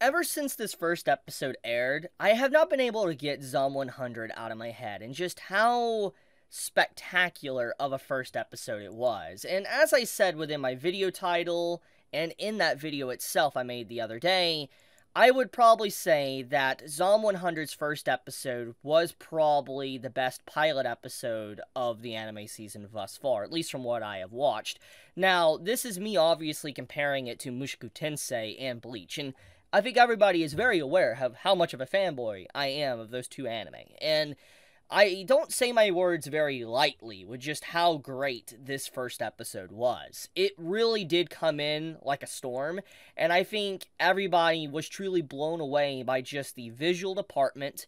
ever since this first episode aired, I have not been able to get Zom 100 out of my head and just how spectacular of a first episode it was. And as I said within my video title and in that video itself I made the other day, I would probably say that Zom 100's first episode was probably the best pilot episode of the anime season thus far, at least from what I have watched. Now, this is me obviously comparing it to Mushoku Tensei and Bleach, and I think everybody is very aware of how much of a fanboy I am of those two anime, and I don't say my words very lightly with just how great this first episode was. It really did come in like a storm, and I think everybody was truly blown away by just the visual department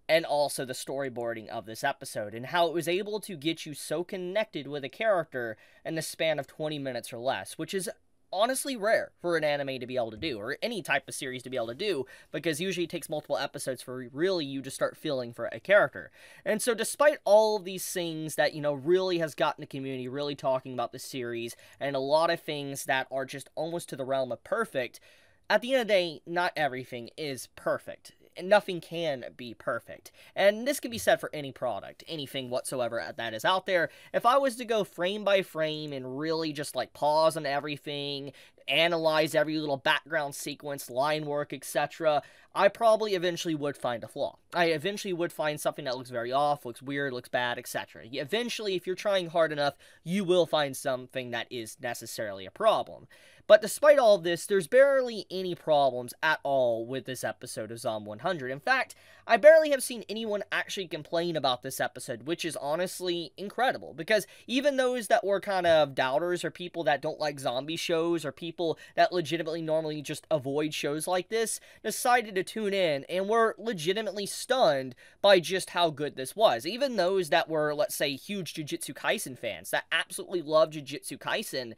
and also the storyboarding of this episode, and how it was able to get you so connected with a character in the span of 20 minutes or less, which is honestly rare for an anime to be able to do, or any type of series to be able to do, because usually it takes multiple episodes for really you to start feeling for a character. And so despite all of these things that, really has gotten the community really talking about the series, and a lot of things that are just almost to the realm of perfect, at the end of the day, not everything is perfect. And nothing can be perfect. And this can be said for any product, anything whatsoever that is out there. If I was to go frame by frame and really just pause on everything, analyze every little background sequence, line work, etc., I probably eventually would find a flaw. I eventually would find something that looks very off, looks weird, looks bad, etc. Eventually, if you're trying hard enough, you will find something that is necessarily a problem. But despite all of this, there's barely any problems at all with this episode of Zom 100. In fact, I barely have seen anyone actually complain about this episode, which is honestly incredible, because even those that were kind of doubters, or people that don't like zombie shows, or people that legitimately normally just avoid shows like this, decided to tune in and were legitimately stunned by just how good this was. Even those that were, let's say, huge Jujutsu Kaisen fans that absolutely love Jujutsu Kaisen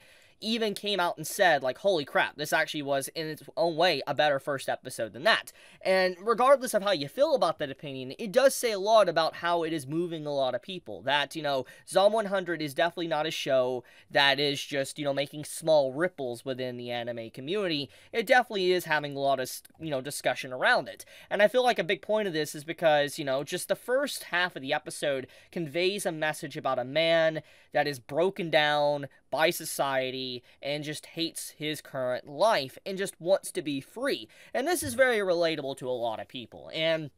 even came out and said, holy crap, this actually was, in its own way, a better first episode than that. And regardless of how you feel about that opinion, it does say a lot about how it is moving a lot of people. That, Zom 100 is definitely not a show that is just, making small ripples within the anime community. It definitely is having a lot of, discussion around it. And I feel like a big point of this is because, just the first half of the episode conveys a message about a man that is broken down by society and just hates his current life and just wants to be free. And this is very relatable to a lot of people. And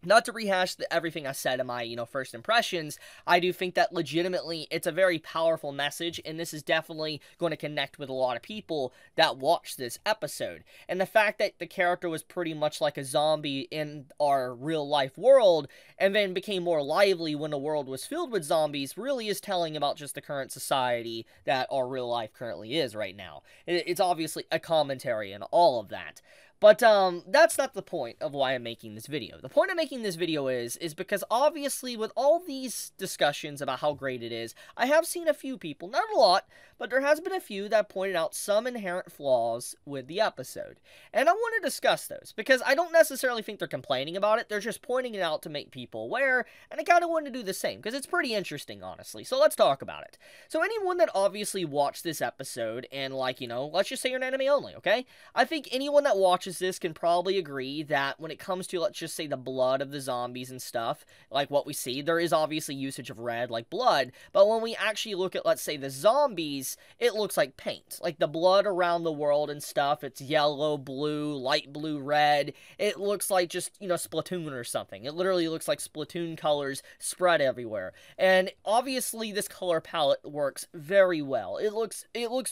not to rehash everything I said in my, first impressions, I do think that legitimately it's a very powerful message, and this is definitely going to connect with a lot of people that watch this episode. And the fact that the character was pretty much like a zombie in our real-life world, and then became more lively when the world was filled with zombies, really is telling about just the current society that our real life currently is right now. It's obviously a commentary on all of that. But, that's not the point of why I'm making this video. The point of making this video is because obviously with all these discussions about how great it is, I have seen a few people, not a lot, but there has been a few that pointed out some inherent flaws with the episode. And I want to discuss those, because I don't necessarily think they're complaining about it, they're just pointing it out to make people aware, and I kind of want to do the same, because it's pretty interesting, honestly. So let's talk about it. So anyone that obviously watched this episode, and let's just say you're an anime only, okay? I think anyone that watches this can probably agree that when it comes to, let's just say, the blood of the zombies and stuff, like what we see, there is obviously usage of red, like blood, but when we actually look at, let's say, the zombies, it looks like paint. Like the blood around the world and stuff, it's yellow, blue, light blue, red. It looks like just, Splatoon or something. It literally looks like Splatoon colors spread everywhere. And obviously this color palette works very well. It looks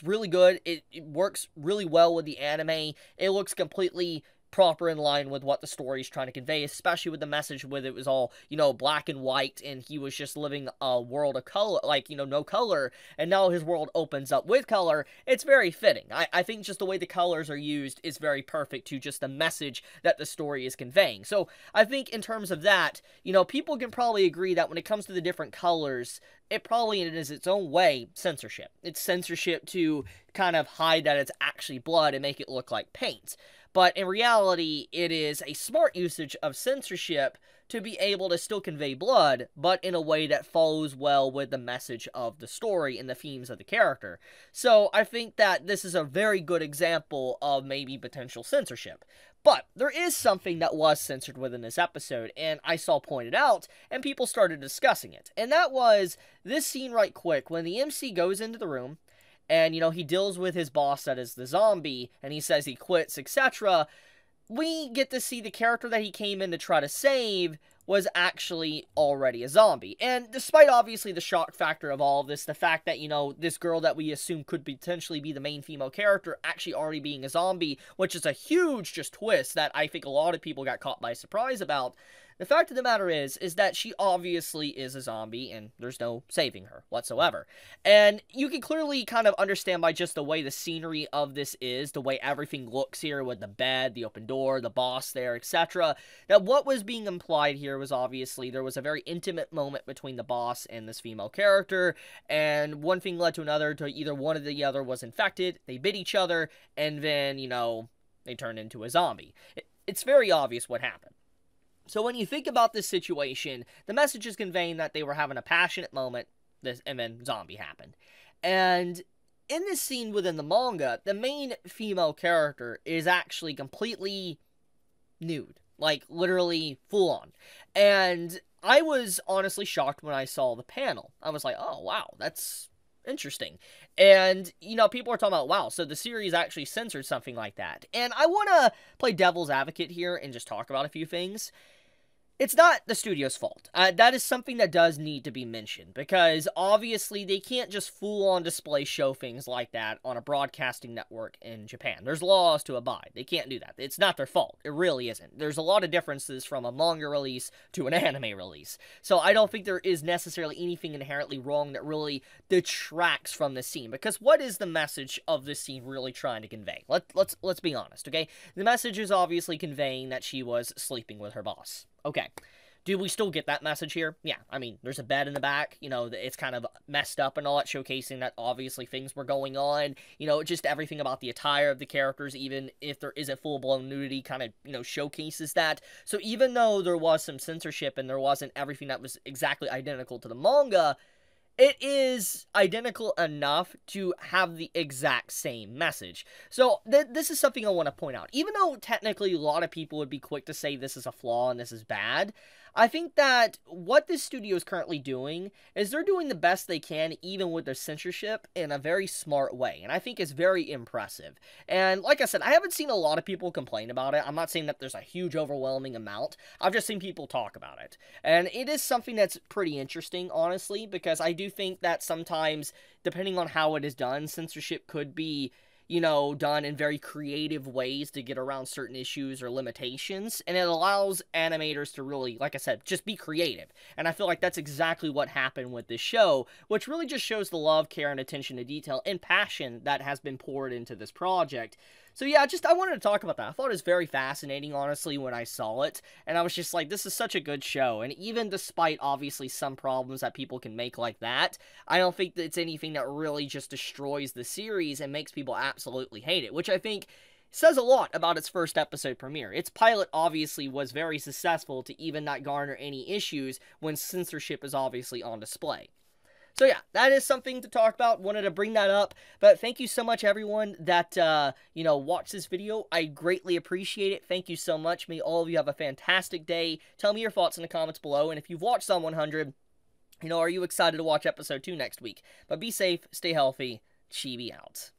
really good. It works really well with the anime. It looks completely proper in line with what the story is trying to convey, especially with the message with it was all, black and white, and he was just living a world of color, no color, and now his world opens up with color. It's very fitting. I think just the way the colors are used is very perfect to just the message that the story is conveying. So I think in terms of that, people can probably agree that when it comes to the different colors, it probably is its own way censorship. It's censorship to kind of hide that it's actually blood and make it look like paint. But in reality, it is a smart usage of censorship to be able to still convey blood, but in a way that follows well with the message of the story and the themes of the character. So I think that this is a very good example of maybe potential censorship. But there is something that was censored within this episode, and I saw pointed out, and people started discussing it. And that was this scene right quick, when the MC goes into the room, and, you know, he deals with his boss that is the zombie, and he says he quits, etc. We get to see the character that he came in to try to save was actually already a zombie. And despite obviously the shock factor of all of this, the fact that, you know, this girl that we assume could potentially be the main female character actually already being a zombie, which is a huge just twist that I think a lot of people got caught by surprise about. The fact of the matter is that she obviously is a zombie, and there's no saving her whatsoever. And you can clearly kind of understand by just the way the scenery of this is, the way everything looks here with the bed, the open door, the boss there, etc., that what was being implied here was obviously there was a very intimate moment between the boss and this female character, and one thing led to another, to either one or the other was infected, they bit each other, and then, you know, they turned into a zombie. It's very obvious what happened. So when you think about this situation, the message is conveying that they were having a passionate moment, and then zombie happened. And in this scene within the manga, the main female character is actually completely nude. Like, literally full on. And I was honestly shocked when I saw the panel. I was like, oh, wow, that's interesting. And, you know, people are talking about, wow, so the series actually censored something like that. And I want to play devil's advocate here and just talk about a few things. It's not the studio's fault. That is something that does need to be mentioned, because obviously they can't just full-on display show things like that on a broadcasting network in Japan. There's laws to abide. They can't do that. It's not their fault. It really isn't. There's a lot of differences from a manga release to an anime release. So I don't think there is necessarily anything inherently wrong that really detracts from this scene, because what is the message of this scene really trying to convey? Let's be honest, okay? The message is obviously conveying that she was sleeping with her boss. Okay, do we still get that message here? Yeah, I mean, there's a bed in the back, you know, it's kind of messed up and all that, showcasing that obviously things were going on, you know, just everything about the attire of the characters, even if there isn't full-blown nudity, kind of, you know, showcases that. So even though there was some censorship and there wasn't everything that was exactly identical to the manga, it is identical enough to have the exact same message. So this is something I want to point out. Even though technically a lot of people would be quick to say this is a flaw and this is bad, I think that what this studio is currently doing is they're doing the best they can, even with their censorship, in a very smart way. And I think it's very impressive. And like I said, I haven't seen a lot of people complain about it. I'm not saying that there's a huge overwhelming amount. I've just seen people talk about it. And it is something that's pretty interesting, honestly, because I do think that sometimes, depending on how it is done, censorship could be, you know, done in very creative ways to get around certain issues or limitations, and it allows animators to really, like I said, just be creative. And I feel like that's exactly what happened with this show, which really just shows the love, care, and attention to detail and passion that has been poured into this project. So yeah, I wanted to talk about that. I thought it was very fascinating, honestly, when I saw it, and I was just like, this is such a good show. And even despite, obviously, some problems that people can make like that, I don't think that it's anything that really just destroys the series and makes people absolutely hate it, which I think says a lot about its first episode premiere. Its pilot obviously was very successful to even not garner any issues when censorship is obviously on display. So yeah, that is something to talk about. Wanted to bring that up. But thank you so much, everyone, that, you know, watched this video. I greatly appreciate it. Thank you so much. May all of you have a fantastic day. Tell me your thoughts in the comments below. And if you've watched Zom 100, you know, are you excited to watch episode 2 next week? But be safe, stay healthy, Chibi out.